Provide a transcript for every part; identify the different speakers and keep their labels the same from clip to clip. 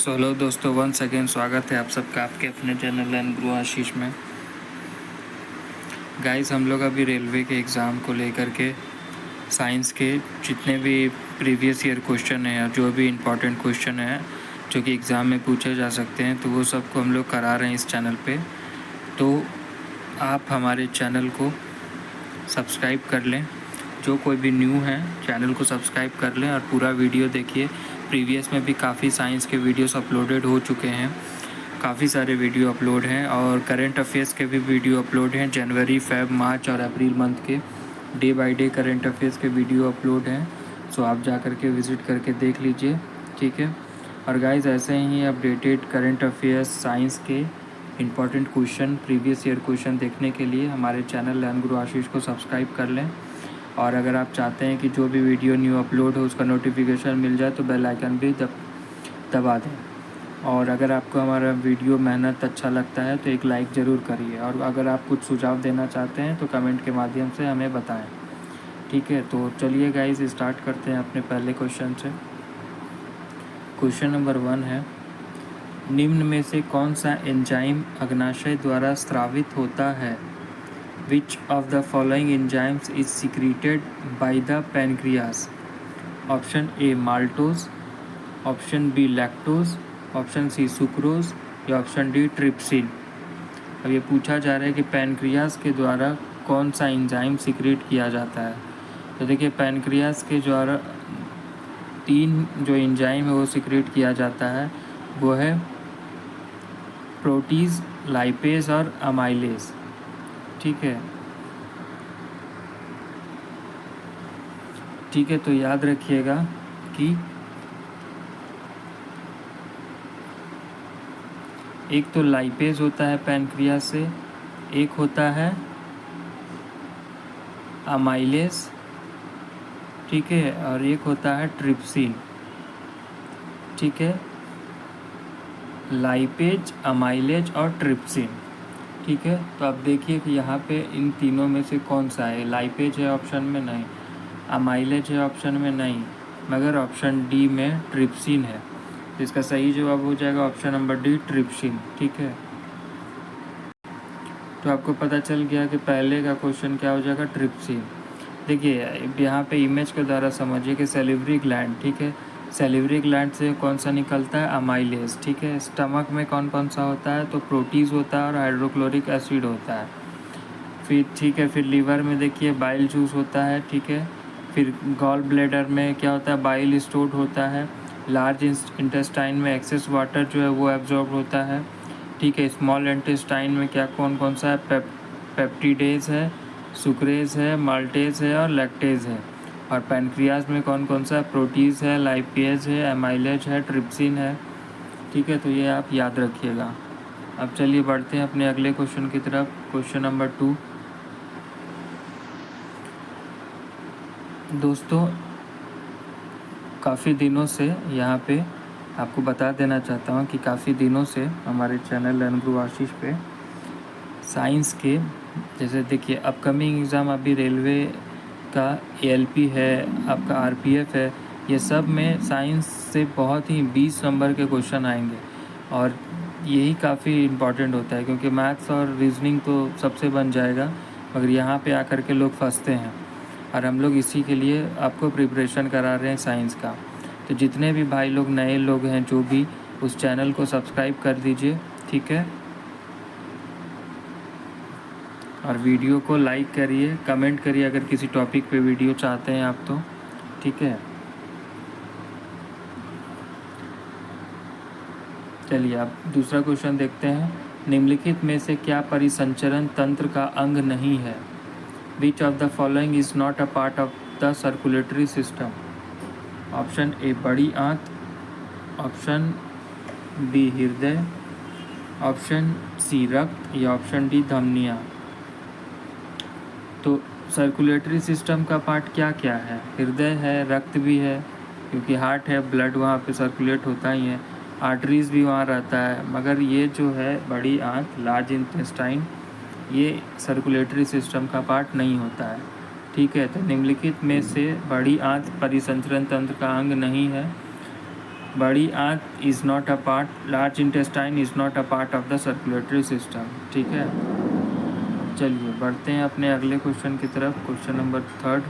Speaker 1: So hello दोस्तों, once again स्वागत है आप सबका आपके अपने चैनल लर्न गुरु आशीष में। गाइस, हम लोग अभी रेलवे के एग्ज़ाम को लेकर के साइंस के जितने भी प्रीवियस ईयर क्वेश्चन हैं, जो भी इम्पोर्टेंट क्वेश्चन हैं जो कि एग्ज़ाम में पूछे जा सकते हैं, तो वो सबको हम लोग करा रहे हैं इस चैनल पे। तो आप हमारे चैनल को सब्सक्राइब कर लें। जो कोई भी न्यू है चैनल को सब्सक्राइब कर लें और पूरा वीडियो देखिए। प्रीवियस में भी काफ़ी साइंस के वीडियोस अपलोडेड हो चुके हैं, काफ़ी सारे वीडियो अपलोड हैं और करंट अफेयर्स के भी वीडियो अपलोड हैं। जनवरी, फेब, मार्च और अप्रैल मंथ के day by day current affairs के वीडियो अपलोड हैं। सो आप जा कर के विज़िट करके देख लीजिए, ठीक है। और गाइस, ऐसे ही अपडेटेड करंट अफेयर्स साइंस के important question, previous year question देखने के लिए हमारे चैनल लर्न गुरु आशीष को सब्सक्राइब कर लें। और अगर आप चाहते हैं कि जो भी वीडियो न्यू अपलोड हो उसका नोटिफिकेशन मिल जाए तो बेल आइकन भी दबा दें। और अगर आपको हमारा वीडियो मेहनत अच्छा लगता है तो एक लाइक ज़रूर करिए। और अगर आप कुछ सुझाव देना चाहते हैं तो कमेंट के माध्यम से हमें बताएं, ठीक है। तो चलिए गाइस, स्टार्ट करते हैं अपने पहले क्वेश्चन से। क्वेश्चन नंबर 1 है, निम्न में से कौन सा एंजाइम अग्नाशय द्वारा स्रावित होता है? Which of the following enzymes is secreted by the pancreas? Option A maltose, Option B lactose, Option C sucrose या Option D trypsin। अब ये पूछा जा रहा है कि पैनक्रियास के द्वारा कौन सा एंजाइम सिक्रेट किया जाता है। तो देखिए, पैनक्रियास के द्वारा 3 जो एंजाइम है वो सिक्रेट किया जाता है, वो है प्रोटीज, लाइपेज और अमाइलेज, ठीक है। ठीक है, तो याद रखिएगा कि एक तो लाइपेज होता है पैनक्रियास से, एक होता है अमाइलेज, ठीक है, और एक होता है ट्रिप्सिन, ठीक है। लाइपेज, अमाइलेज और ट्रिप्सिन, ठीक है। तो अब देखिए कि यहाँ पे इन तीनों में से कौन सा है। लाइपेज है ऑप्शन में, नहीं। अमाइलेज है ऑप्शन में, नहीं। मगर ऑप्शन डी में ट्रिप्सिन है। तो इसका सही जवाब हो जाएगा ऑप्शन नंबर डी, ट्रिप्सिन, ठीक है। तो आपको पता चल गया कि पहले का क्वेश्चन क्या हो जाएगा, ट्रिप्सिन। देखिए, यहाँ पे इमेज के द्वारा समझिए कि सेलिवरी ग्लैंड, ठीक है। सेलिवरी ग्लैंड से कौन सा निकलता है, अमाइलेज, ठीक है। स्टमक में कौन कौन सा होता है, तो प्रोटीज होता है और हाइड्रोक्लोरिक एसिड होता है। फिर ठीक है, फिर लीवर में देखिए बाइल जूस होता है, ठीक है। फिर गॉल ब्लैडर में क्या होता है, बाइल स्टोर्ड होता है। लार्ज इंटेस्टाइन में एक्सेस वाटर जो है वो एब्जॉर्ब होता है, ठीक है। स्मॉल इंटेस्टाइन में क्या कौन कौन सा है, पेप्टिडेज है, सुक्रेज है, माल्टेज है और लैक्टेज है। और पैनक्रियाज में कौन कौन सा, प्रोटीज है, लाइपेज है, अमाइलेज है, ट्रिप्सिन है, ठीक है। तो ये आप याद रखिएगा। अब चलिए बढ़ते हैं अपने अगले क्वेश्चन की तरफ। Question number 2। दोस्तों, काफ़ी दिनों से यहाँ पे आपको बता देना चाहता हूँ कि काफ़ी दिनों से हमारे चैनल लर्न गुरु आशीष पे साइंस के, जैसे देखिए अपकमिंग एग्ज़ाम अभी रेलवे का ALP है, आपका RPF है, ये सब में साइंस से बहुत ही 20 नंबर के क्वेश्चन आएंगे। और यही काफ़ी इम्पॉर्टेंट होता है क्योंकि मैथ्स और रीजनिंग तो सबसे बन जाएगा, मगर यहाँ पे आकर के लोग फंसते हैं। और हम लोग इसी के लिए आपको प्रिपरेशन करा रहे हैं साइंस का। तो जितने भी भाई लोग नए लोग हैं, जो भी, उस चैनल को सब्सक्राइब कर दीजिए, ठीक है। और वीडियो को लाइक करिए, कमेंट करिए अगर किसी टॉपिक पे वीडियो चाहते हैं आप तो, ठीक है। चलिए अब दूसरा क्वेश्चन देखते हैं। निम्नलिखित में से क्या परिसंचरण तंत्र का अंग नहीं है? Which of the following is not a part of the circulatory system? Option A बड़ी आंत, ऑप्शन बी हृदय, ऑप्शन सी रक्त या ऑप्शन डी धमनियाँ। तो सर्कुलेटरी सिस्टम का पार्ट क्या क्या है? हृदय है, रक्त भी है क्योंकि हार्ट है, ब्लड वहाँ पे सर्कुलेट होता ही है, आर्टरीज भी वहाँ रहता है। मगर ये जो है बड़ी आंत, लार्ज इंटेस्टाइन, ये सर्कुलेटरी सिस्टम का पार्ट नहीं होता है, ठीक है। तो निम्नलिखित में से बड़ी आंत परिसंचरण तंत्र का अंग नहीं है। बड़ी आंत is not a part, large intestine is not a part of the circulatory system. ठीक है, चलिए बढ़ते हैं अपने अगले क्वेश्चन की तरफ। Question number 3।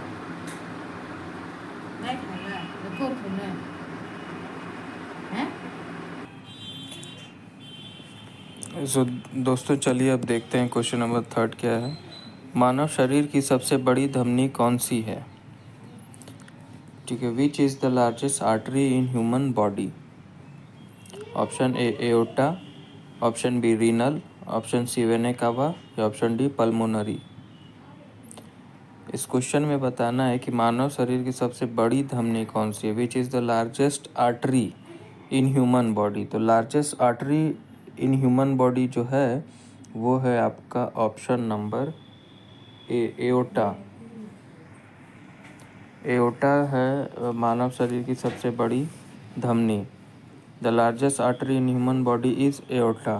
Speaker 1: दोस्तों चलिए अब देखते हैं क्वेश्चन नंबर 3 क्या है। मानव शरीर की सबसे बड़ी धमनी कौन सी है? ठीक है, which is the largest artery in human body? Option A aorta, option B renal, option C vena cava या ऑप्शन डी पल्मोनरी। इस क्वेश्चन में बताना है कि मानव शरीर की सबसे बड़ी धमनी कौन सी है, which is the largest artery in human body. तो largest artery in human body जो है वो है आपका option number A aorta. Aorta है मानव शरीर की सबसे बड़ी धमनी। The largest artery in human body is aorta.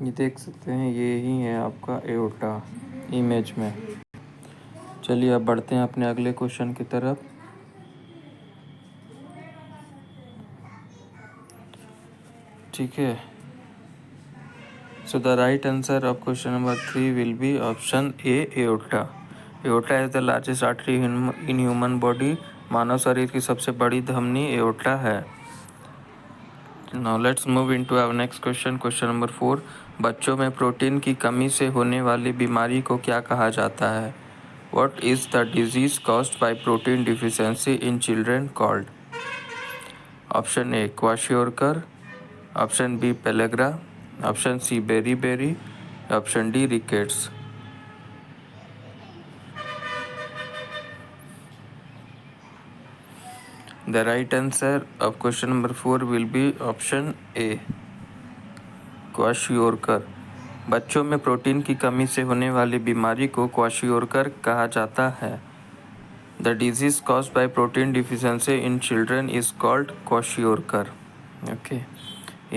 Speaker 1: ये देख सकते हैं, ये ही है आपका एओर्टा इमेज में। चलिए अब बढ़ते हैं अपने अगले क्वेश्चन की तरफ। ठीक है, so the right answer of question number 3 will be option A aorta. Aorta is the largest artery in human body. मानव शरीर की सबसे बड़ी धमनी एओर्टा है। Now let's move into our next question. Question number 4. बच्चों में प्रोटीन की कमी से होने वाली बीमारी को क्या कहा जाता है? What is the disease caused by protein deficiency in children called? Option A kwashiorkor, Option B pellagra, Option C beriberi, Option D rickets. The right answer of question number 4 will be option A kwashiorkor. बच्चों में protein की कमी से होने वाली बीमारी को kwashiorkor कहा जाता है। The disease caused by protein deficiency in children is called kwashiorkor. Okay,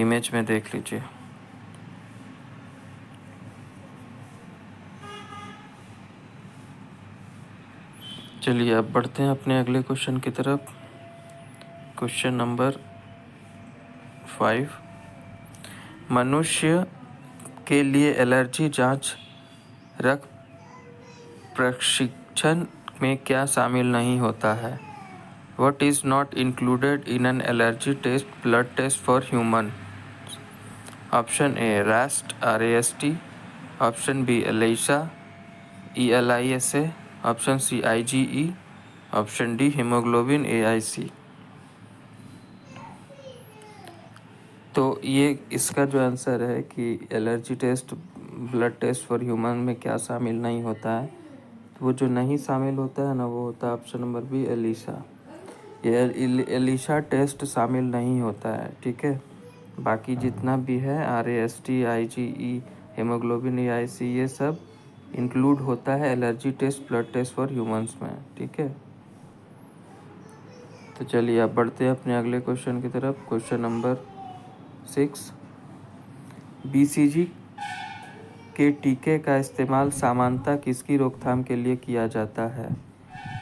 Speaker 1: image में देख लीजिए। चलिए अब बढ़ते हैं अपने अगले क्वेश्चन की तरफ। Question number 5। मनुष्य के लिए एलर्जी जांच रक्त परीक्षण में क्या शामिल नहीं होता है? What is not included in an allergy test blood test for human? Option A RAST RAST, Option B ELISA ELISA, Option C IgE, Option D hemoglobin AIC। तो ये इसका जो आंसर है कि allergy test blood test for human में क्या शामिल नहीं होता है, तो वो जो नहीं शामिल होता है ना, वो होता है ऑप्शन नंबर बी एलिसा। ये एलिसा टेस्ट शामिल नहीं होता है। ठीक है, बाकी जितना भी है RAST IgE हेमोग्लोबिन AIC ये सब इंक्लूड होता है allergy test blood test for humans में। ठीक है, तो चलिए अब बढ़ते हैं अपने अगले क्वेश्चन की तरफ। Question number 6। BCG के टीके का इस्तेमाल सामान्यतः किसकी रोकथाम के लिए किया जाता है?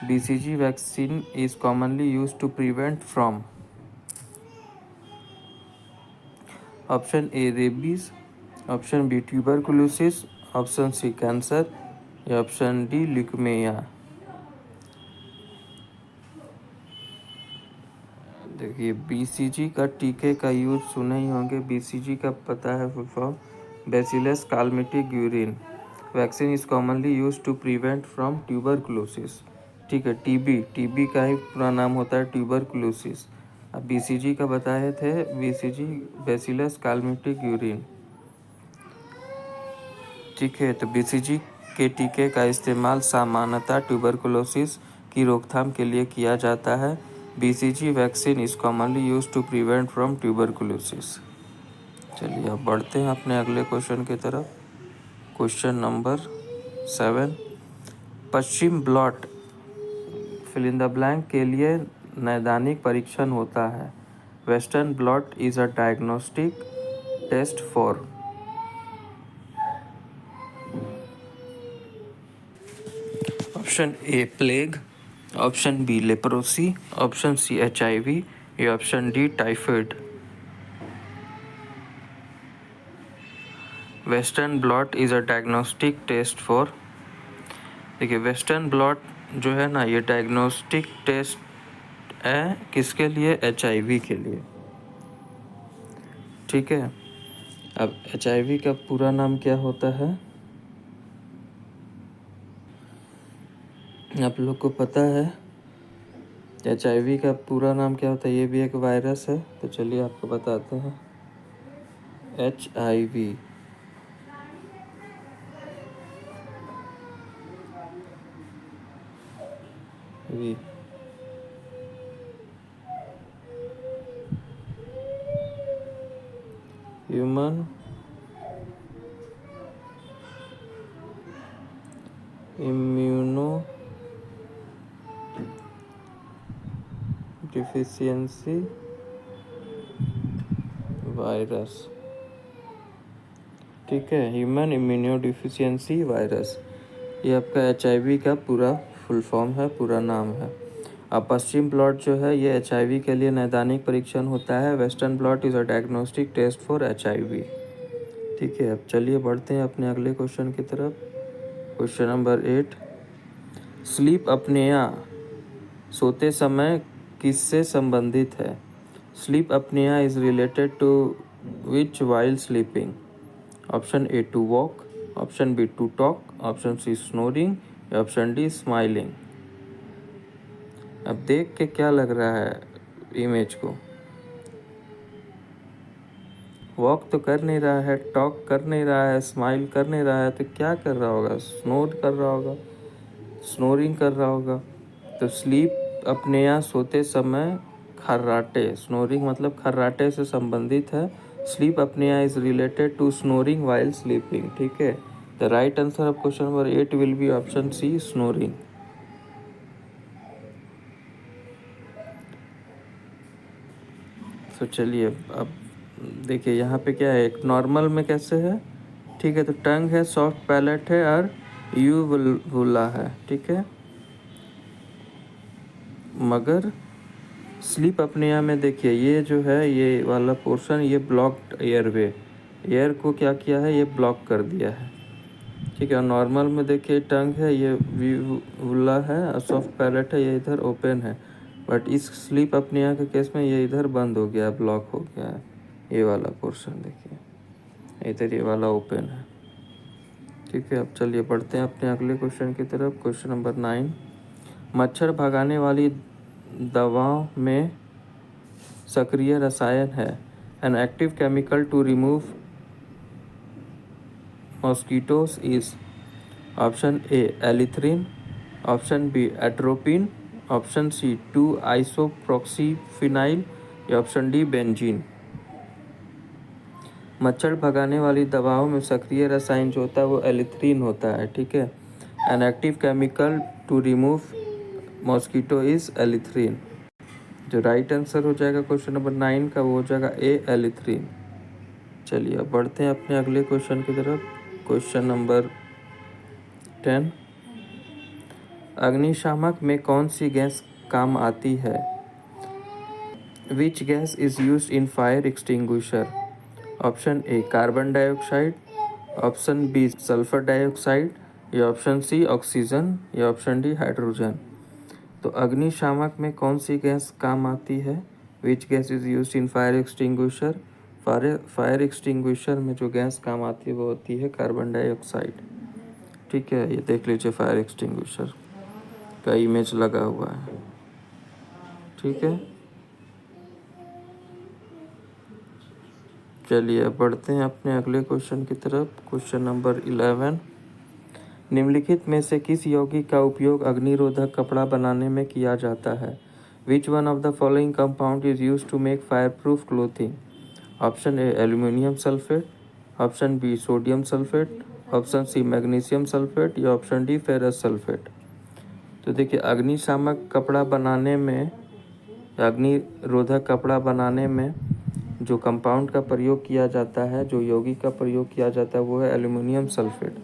Speaker 1: BCG vaccine is commonly used to prevent from. Option A rabies, option B tuberculosis, option C cancer या ऑप्शन डी ल्यूकेमिया। देखिए, BCG का टीके का यूज सुने ही होंगे। BCG का पता है full form bacillus Calmette Guerin. Vaccine is commonly use to prevent from tuberculosis. ठीक है, टीबी का ही पूरा नाम होता है ट्यूबरकुलोसिस। अब BCG का बताए थे BCG बैसिलस कालमेटिक ग्यूरिन। ठीक है, तो BCG के टीके का इस्तेमाल सामान्यतः ट्यूबरकुलोसिस की रोकथाम के लिए किया जाता है। BCG vaccine is commonly use to prevent from tuberculosis. चलिए अब बढ़ते हैं अपने अगले क्वेश्चन की तरफ। Question number 7। पश्चिम blot fill in the blank के लिए नैदानिक परीक्षण होता है। Western blot is a diagnostic test for. Option A plague, option B leprosy, option C HIV या option D typhoid. Western blot is a diagnostic test for, देखिए western blot जो है ना ये डायग्नोस्टिक टेस्ट है किसके लिए? HIV के लिए। ठीक है, अब HIV का पूरा नाम क्या होता है आप लोग को पता है? HIV का पूरा नाम क्या होता है? ये भी एक वायरस है, तो चलिए आपको बताते हैं। HIV वी ह्यूमन इम्यूनो डिफिशियंसी वायरस। ठीक है, ह्यूमन इम्यूनो डिफिशियंसी वायरस, ये आपका HIV का पूरा फुल फॉर्म है, पूरा नाम है। अब पश्चिम ब्लॉट जो है ये HIV के लिए नैदानिक परीक्षण होता है। Western blot is a diagnostic test for HIV। ठीक है, अब चलिए बढ़ते हैं अपने अगले क्वेश्चन की तरफ। क्वेश्चन नंबर 8, स्लीप अपनेया सोते समय किससे संबंधित है? Sleep apnoea is related to which while sleeping? Option A to walk, option B to talk, option C snoring या ऑप्शन डी स्माइलिंग। अब देख के क्या लग रहा है इमेज को? वॉक तो कर नहीं रहा है, टॉक कर नहीं रहा है, स्माइल कर नहीं रहा है, तो क्या कर रहा होगा? स्नोर कर रहा होगा, स्नोरिंग कर रहा होगा। तो स्लीप अपनेया सोते समय खर्राटे, स्नोरिंग मतलब खर्राटे से संबंधित है। Sleep apnoea is related to snoring while sleeping. ठीक है, the right answer of question number 8 will be option C snoring. तो चलिए अब देखिए यहाँ पे क्या है, एक नॉर्मल में कैसे है? ठीक है, तो टंग है, सॉफ्ट पैलेट है और यूवुला है। ठीक है, मगर स्लीप अपनिया में देखिए ये जो है ये वाला पोर्शन ये ब्लॉक्ड एयरवे, एयर को क्या किया है? ये ब्लॉक कर दिया है। ठीक है, और नॉर्मल में देखिए टंग है, ये वीवुला है और सॉफ्ट पैलेट है, ये इधर ओपन है। बट इस स्लीप अपनिया के केस में ये इधर बंद हो गया, ब्लॉक हो गया है। ये वाला पोर्शन देखिए इधर ये वाला ओपन है। ठीक है, अब चलिए बढ़ते हैं अपने अगले क्वेश्चन की तरफ। क्वेश्चन नंबर 9, मच्छर भगाने वाली दवाओं में सक्रिय रसायन है an active chemical to remove mosquitoes is? Option A allethrin, option B atropine, option C 2-आइसोप्रोक्सीफिनाइल या ऑप्शन डी बेंजीन। मच्छर भगाने वाली दवाओं में सक्रिय रसायन जो होता है वो एलिथ्रिन होता है। ठीक है, an active chemical to remove mosquito is allethrin. जो राइट आंसर हो जाएगा क्वेश्चन नंबर 9 का वो हो जाएगा ए एलिथ्रिन। चलिए अब बढ़ते हैं अपने अगले क्वेश्चन की तरफ। क्वेश्चन नंबर 10, अग्निशामक में कौन सी गैस काम आती है? Which gas is used in fire extinguisher? Option A carbon dioxide, option B sulphur dioxide या ऑप्शन सी ऑक्सीजन या ऑप्शन डी हाइड्रोजन। तो अग्निशामक में कौन सी गैस काम आती है? Which gas is used in fire extinguisher? Fire extinguisher में जो गैस काम आती है वो होती है कार्बन डाइऑक्साइड। ठीक है, ये देख लीजिए फायर एक्सटिंग्विशर का इमेज लगा हुआ है। ठीक है, चलिए बढ़ते हैं अपने अगले क्वेश्चन की तरफ। क्वेश्चन नंबर 11, निम्नलिखित में से किस यौगिक का उपयोग अग्निरोधक कपड़ा बनाने में किया जाता है? Which one of the following compound is use to make fire proof clothing? Option A aluminium sulphate, option B sodium sulphate, option C magnesium sulphate या ऑप्शन डी फेरस सल्फेट। तो देखिए अग्निशामक कपड़ा बनाने में, अग्निरोधक कपड़ा बनाने में जो कंपाउंड का प्रयोग किया जाता है, जो यौगिक का प्रयोग किया जाता है वो है एल्यूमिनियम सल्फेट।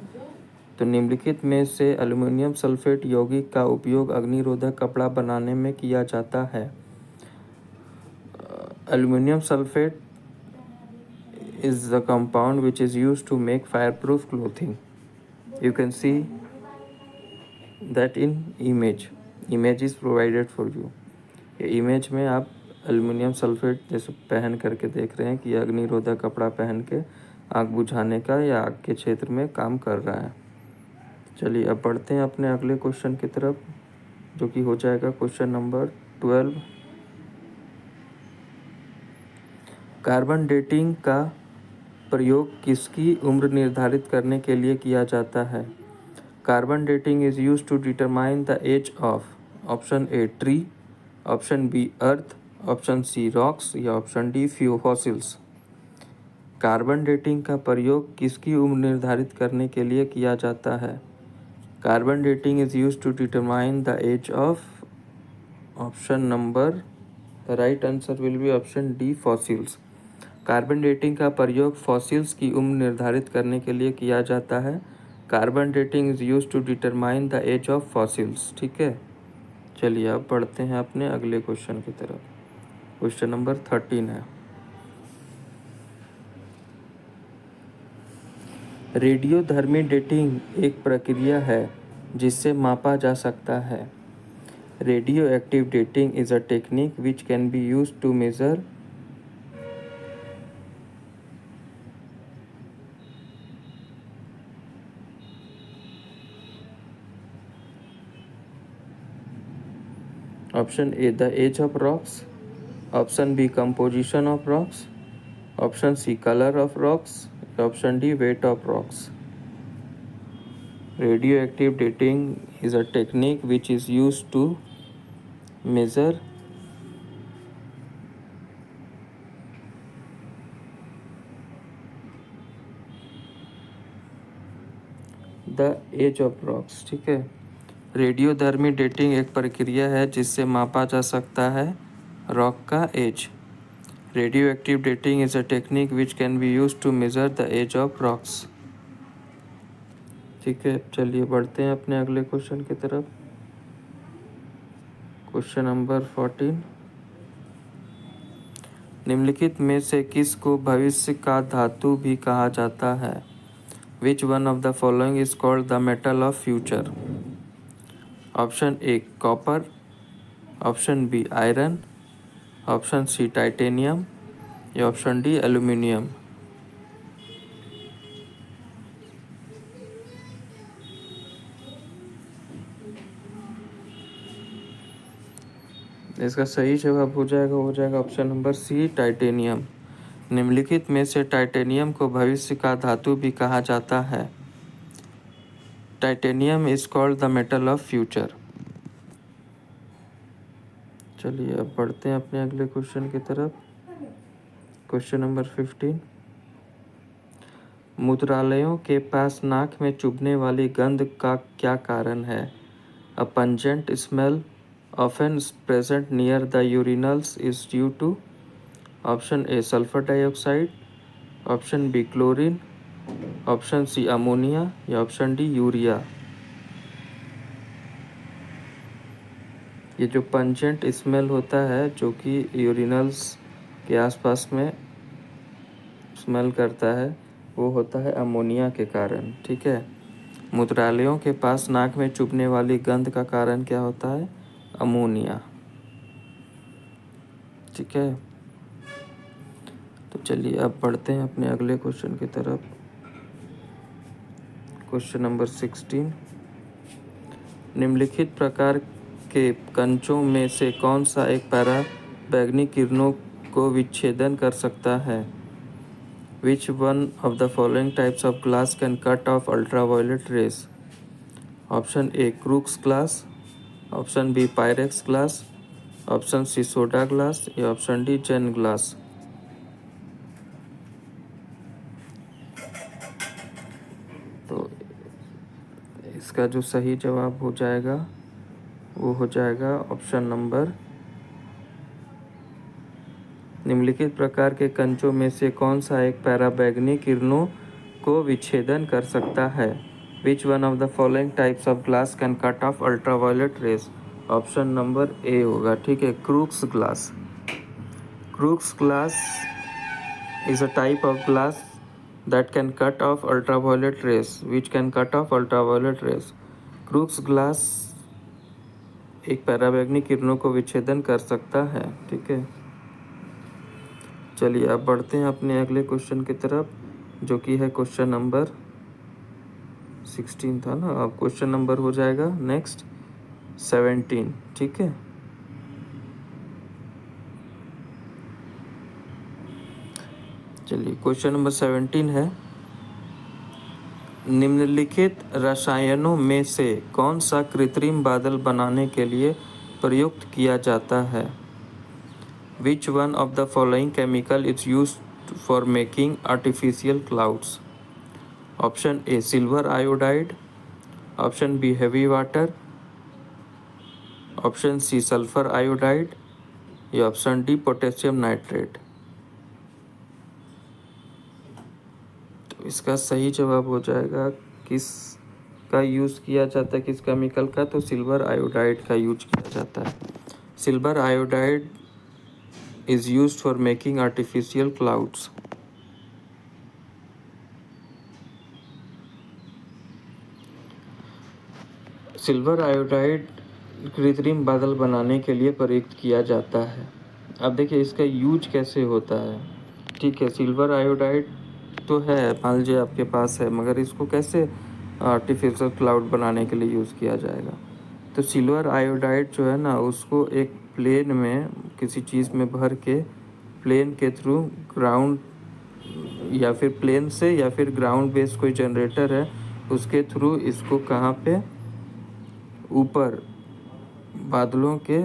Speaker 1: तो निम्नलिखित में से एल्युमिनियम सल्फेट यौगिक का उपयोग अग्निरोधक कपड़ा बनाने में किया जाता है। Aluminium sulphate is the compound which is used to make fireproof clothing. You can see that in image is provided for you. ये इमेज में आप एल्युमिनियम सल्फेट जैसे पहन करके देख रहे हैं कि अग्निरोधक कपड़ा पहन के आग बुझाने का या आग के क्षेत्र में काम कर रहा है। चलिए अब बढ़ते हैं अपने अगले क्वेश्चन की तरफ, जो कि हो जाएगा क्वेश्चन नंबर 12। कार्बन डेटिंग का प्रयोग किसकी उम्र निर्धारित करने के लिए किया जाता है? Carbon dating is used to determine the age of option A tree, option B earth, option C rocks या option D fossils. Carbon dating का प्रयोग किसकी उम्र निर्धारित करने के लिए किया जाता है? Carbon dating is used to determine the age of option number, the right answer will be option D fossils. Carbon dating का प्रयोग फॉसिल्स की उम्र निर्धारित करने के लिए किया जाता है। Carbon dating is used to determine the age of fossils. ठीक है, चलिए अब बढ़ते हैं अपने अगले क्वेश्चन की तरफ। क्वेश्चन नंबर 13 है, रेडियोधर्मी डेटिंग एक प्रक्रिया है जिससे मापा जा सकता है। Radioactive dating is a technique which can be used to measure option A the age of rocks, option B composition of rocks, option C colour of rocks, option D weight of rocks. Radioactive dating is a technique which is used to measure the age of rocks। ठीक है, रेडियोधर्मी dating एक प्रक्रिया है जिससे मापा जा सकता है रॉक का age. Radioactive dating is a technique which can be use to measure the age of rocks. ठीक है, चलिए बढ़ते हैं अपने अगले क्वेश्चन की तरफ। क्वेश्चन नंबर 14, निम्नलिखित में से किस को भविष्य का धातु भी कहा जाता है? Which one of the following is called the metal of future? Option A copper, option B iron, option C titanium या ऑप्शन डी एल्यूमिनियम। इसका सही जवाब हो जाएगा ऑप्शन नंबर सी टाइटेनियम। निम्नलिखित में से टाइटेनियम को भविष्य का धातु भी कहा जाता है। Titanium is called the metal of future. चलिए अब बढ़ते हैं अपने अगले क्वेश्चन की तरफ। क्वेश्चन नंबर 15, मूत्रालयों के पास नाक में चुभने वाली गंध का क्या कारण है? अ pungent smell often present near the urinals is due to option A sulfur dioxide, option B chlorine, option C ammonia या option D यूरिया। ये जो पंजेंट स्मेल होता है जो कि यूरिनल्स के आसपास में स्मेल करता है, वो होता है अमोनिया के कारण। ठीक है, मूत्रालयों के पास नाक में चुभने वाली गंध का कारण क्या होता है? अमोनिया। ठीक है, तो चलिए अब बढ़ते हैं अपने अगले क्वेश्चन की तरफ। क्वेश्चन नंबर 16, निम्नलिखित प्रकार के कंचों में से कौन सा एक पैरा बैगनी किरणों को विच्छेदन कर सकता है? Which one of the following types of glass can cut off ultraviolet rays? Option A Crookes glass, option B Pyrex glass, option C soda glass या ऑप्शन डी जेन ग्लास। तो इसका जो सही जवाब हो जाएगा वो हो जाएगा ऑप्शन नंबर, निम्नलिखित प्रकार के कंचों में से कौन सा एक पैराबैंगनी किरणों को विच्छेदन कर सकता है? Which one of the following types of glass can cut off ultraviolet rays? Option number ए होगा, ठीक है, crooks glass. Crooks glass is a type of glass that can cut off ultraviolet rays, which can cut off ultraviolet rays. Crooks glass एक पराबैंगनी किरणों को विच्छेदन कर सकता है, ठीक है। चलिए अब बढ़ते हैं अपने अगले क्वेश्चन की तरफ, जो कि है क्वेश्चन नंबर 16 था ना, अब क्वेश्चन नंबर हो जाएगा नेक्स्ट 17, ठीक है। चलिए क्वेश्चन नंबर 17 है, निम्नलिखित रसायनों में से कौन सा कृत्रिम बादल बनाने के लिए प्रयुक्त किया जाता है? Which one of the following chemical is used for making artificial clouds? Option A silver iodide, option B heavy water, option C sulphur iodide या ऑप्शन डी पोटेशियम नाइट्रेट। इसका सही जवाब हो जाएगा किस का यूज़ किया जाता है, किस केमिकल का, तो सिल्वर आयोडाइड का यूज किया जाता है। Silver iodide is used for making artificial clouds. Silver iodide कृत्रिम बादल बनाने के लिए प्रयुक्त किया जाता है। अब देखिए इसका यूज कैसे होता है, ठीक है। सिल्वर आयोडाइड तो है, मान लीजिए आपके पास है, मगर इसको कैसे आर्टिफिशियल क्लाउड बनाने के लिए यूज़ किया जाएगा? तो सिल्वर आयोडाइड जो है ना, उसको एक प्लेन में किसी चीज़ में भर के प्लेन के थ्रू ग्राउंड या फिर प्लेन से या फिर ग्राउंड बेस्ड कोई जनरेटर है उसके थ्रू इसको कहाँ पे, ऊपर बादलों के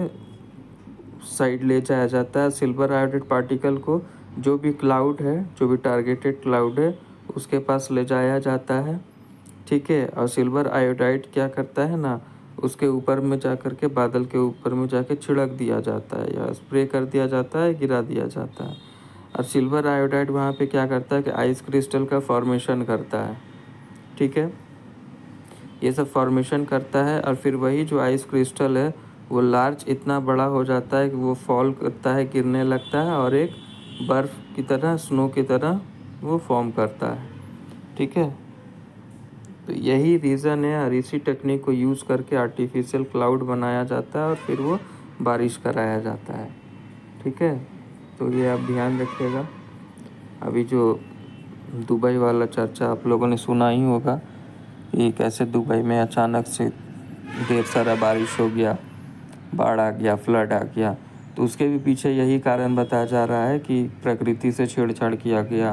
Speaker 1: साइड ले जाया जाता है। सिल्वर आयोडाइड पार्टिकल को जो भी क्लाउड है, जो भी टारगेटेड क्लाउड है, उसके पास ले जाया जाता है, ठीक है। और सिल्वर आयोडाइड क्या करता है ना, उसके ऊपर में जा कर के, बादल के ऊपर में जाके छिड़क दिया जाता है या स्प्रे कर दिया जाता है, गिरा दिया जाता है। और सिल्वर आयोडाइड वहाँ पे क्या करता है कि आइस क्रिस्टल का फॉर्मेशन करता है, ठीक है। ये सब फॉर्मेशन करता है और फिर वही जो आइस क्रिस्टल है वो लार्ज इतना बड़ा हो जाता है कि वो फॉल करता है, गिरने लगता है और एक बर्फ़ की तरह, स्नो की तरह वो फॉर्म करता है, ठीक है। तो यही रीज़न है और इसी टेक्निक को यूज़ करके आर्टिफिशियल क्लाउड बनाया जाता है और फिर वो बारिश कराया जाता है, ठीक है। तो ये आप ध्यान रखिएगा। अभी जो दुबई वाला चर्चा आप लोगों ने सुना ही होगा कि कैसे दुबई में अचानक से ढेर सारा बारिश हो गया, बाढ़ आ गया, फ्लड आ गया। तो उसके भी पीछे यही कारण बताया जा रहा है कि प्रकृति से छेड़छाड़ किया गया,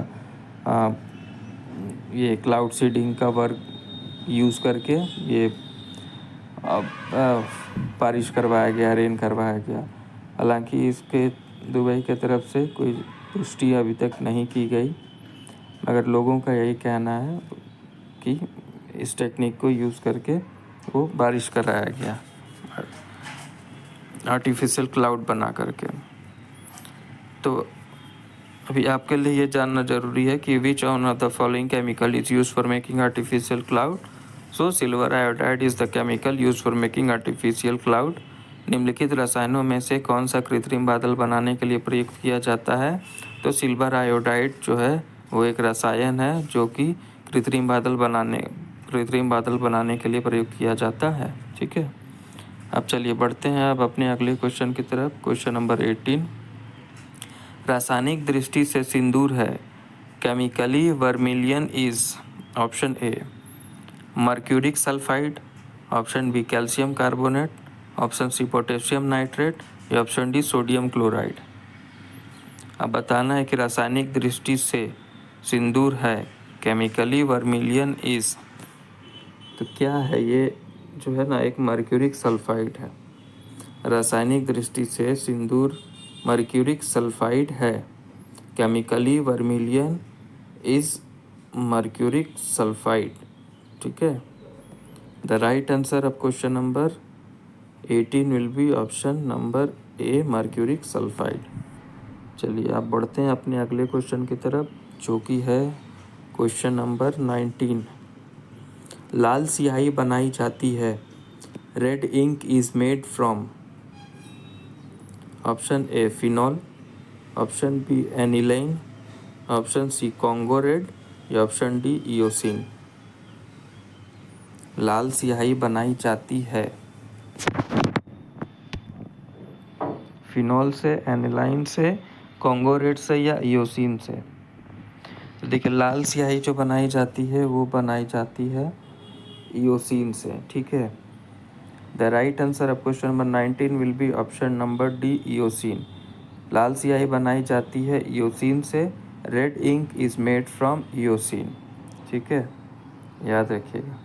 Speaker 1: ये क्लाउड सीडिंग का वर्क यूज़ करके ये बारिश करवाया गया, रेन करवाया गया। हालांकि इसके दुबई के तरफ से कोई पुष्टि अभी तक नहीं की गई, मगर लोगों का यही कहना है कि इस टेक्निक को यूज़ करके वो बारिश कराया गया आर्टिफिशियल क्लाउड बना करके। तो अभी आपके लिए ये जानना ज़रूरी है कि विच one of the following chemical is use for making artificial cloud? So silver iodide is the chemical use for making artificial cloud. निम्नलिखित रसायनों में से कौन सा कृत्रिम बादल बनाने के लिए प्रयुक्त किया जाता है? तो सिल्वर आयोडाइड जो है वो एक रसायन है जो कि कृत्रिम बादल बनाने के लिए प्रयुक्त किया जाता है, ठीक है। अब चलिए बढ़ते हैं अब अपने अगले क्वेश्चन की तरफ, क्वेश्चन नंबर 18। रासायनिक दृष्टि से सिंदूर है, chemically vermilion is option A mercuric sulphide, option B calcium carbonate, option C potassium nitrate या ऑप्शन डी सोडियम क्लोराइड। अब बताना है कि रासायनिक दृष्टि से सिंदूर है, केमिकली वर्मिलियन इज, तो क्या है ये जो है ना, एक मर्क्यूरिक सल्फाइड है। रासायनिक दृष्टि से सिंदूर मर्क्यूरिक सल्फाइड है, chemically vermilion is mercuric sulphide, ठीक है। The right answer of question number 18 will be option number A mercuric sulphide. चलिए आप बढ़ते हैं अपने अगले क्वेश्चन की तरफ, जो कि है क्वेश्चन नंबर 19। लाल स्याही बनाई जाती है। Red ink is made from. Option A phenol, option B aniline, option C Congo red या ऑप्शन डी इयोसिन। लाल स्याही बनाई जाती है फिनॉल से, एनिलाइन से, कॉन्गो रेड से या इयोसिन से। तो देखिए लाल स्याही जो बनाई जाती है वो बनाई जाती है इयोसिन से, ठीक है। The right answer of question number 19 will be option number D eosin. लाल स्याही बनाई जाती है इयोसिन से। Red ink is made from eosin, ठीक है, याद रखिएगा।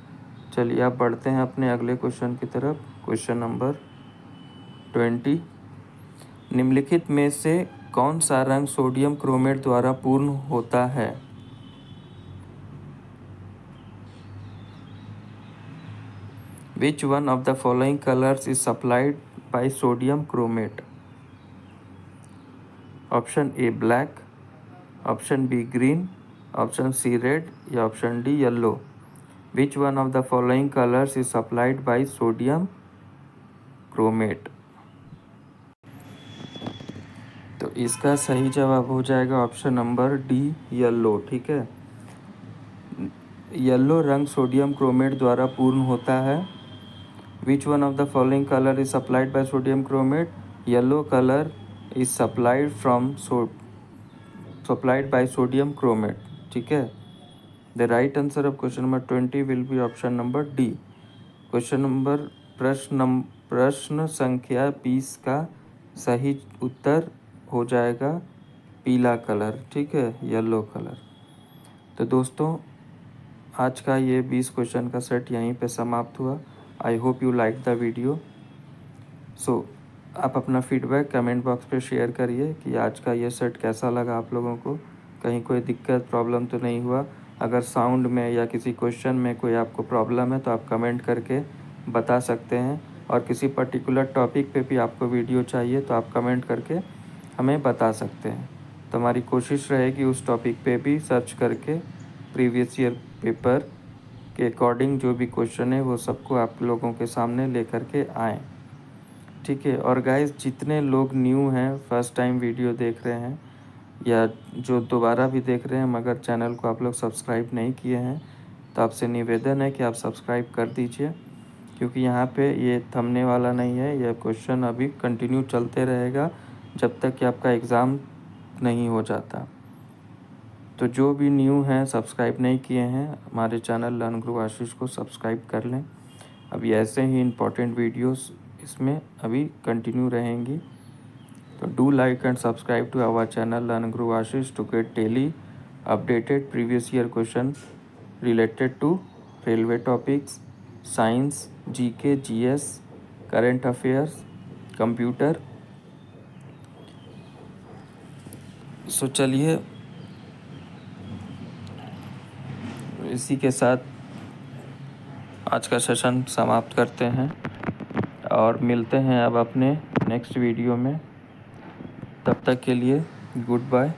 Speaker 1: चलिए आप बढ़ते हैं अपने अगले क्वेश्चन की तरफ। क्वेश्चन नंबर 20, निम्नलिखित में से कौन सा रंग सोडियम क्रोमेट द्वारा पूर्ण होता है? Which one of the following colors is supplied by sodium chromate? Option A black, option B green, option C red या option D yellow. Which one of the following colours is supplied by sodium chromate? तो इसका सही जवाब हो जाएगा option number D yellow, ठीक है। Yellow रंग सोडियम क्रोमेट द्वारा पूर्ण होता है। Which one of the following colour is supplied by sodium chromate? Yellow colour is supplied by sodium chromate, ठीक है। The right answer of question number 20 will be option number D. प्रश्न संख्या 20 का सही उत्तर हो जाएगा पीला कलर, ठीक है, येलो कलर। तो दोस्तों आज का ये 20 क्वेश्चन का सेट यहीं पे समाप्त हुआ। I hope you like the video. So आप अपना फीडबैक कमेंट बॉक्स पे शेयर करिए कि आज का ये सेट कैसा लगा आप लोगों को, कहीं कोई दिक्कत प्रॉब्लम तो नहीं हुआ। अगर साउंड में या किसी क्वेश्चन में कोई आपको प्रॉब्लम है तो आप कमेंट करके बता सकते हैं, और किसी पर्टिकुलर टॉपिक पे भी आपको वीडियो चाहिए तो आप कमेंट करके हमें बता सकते हैं। तो हमारी कोशिश रहेगी उस टॉपिक पे भी सर्च करके प्रीवियस ईयर पेपर के अकॉर्डिंग जो भी क्वेश्चन है वो सबको आप लोगों के सामने लेकर के आएँ, ठीक है। और गाइस जितने लोग न्यू हैं, फर्स्ट टाइम वीडियो देख रहे हैं या जो दोबारा भी देख रहे हैं मगर चैनल को आप लोग सब्सक्राइब नहीं किए हैं, तो आपसे निवेदन है कि आप सब्सक्राइब कर दीजिए, क्योंकि यहाँ पे ये थमने वाला नहीं है। यह क्वेश्चन अभी कंटिन्यू चलते रहेगा जब तक कि आपका एग्ज़ाम नहीं हो जाता। तो जो भी न्यू हैं, सब्सक्राइब नहीं किए हैं, हमारे चैनल लर्न ग्रो आशीष को सब्सक्राइब कर लें। अभी ऐसे ही इम्पोर्टेंट वीडियोस इसमें अभी कंटिन्यू रहेंगी। तो do like and subscribe to our channel learn grow Ashish to get daily updated previous year question related to railway topics, science, GK, GS, current affairs, computer. So चलिए इसी के साथ आज का सेशन समाप्त करते हैं और मिलते हैं अब अपने नेक्स्ट वीडियो में। तब तक के लिए गुड बाय।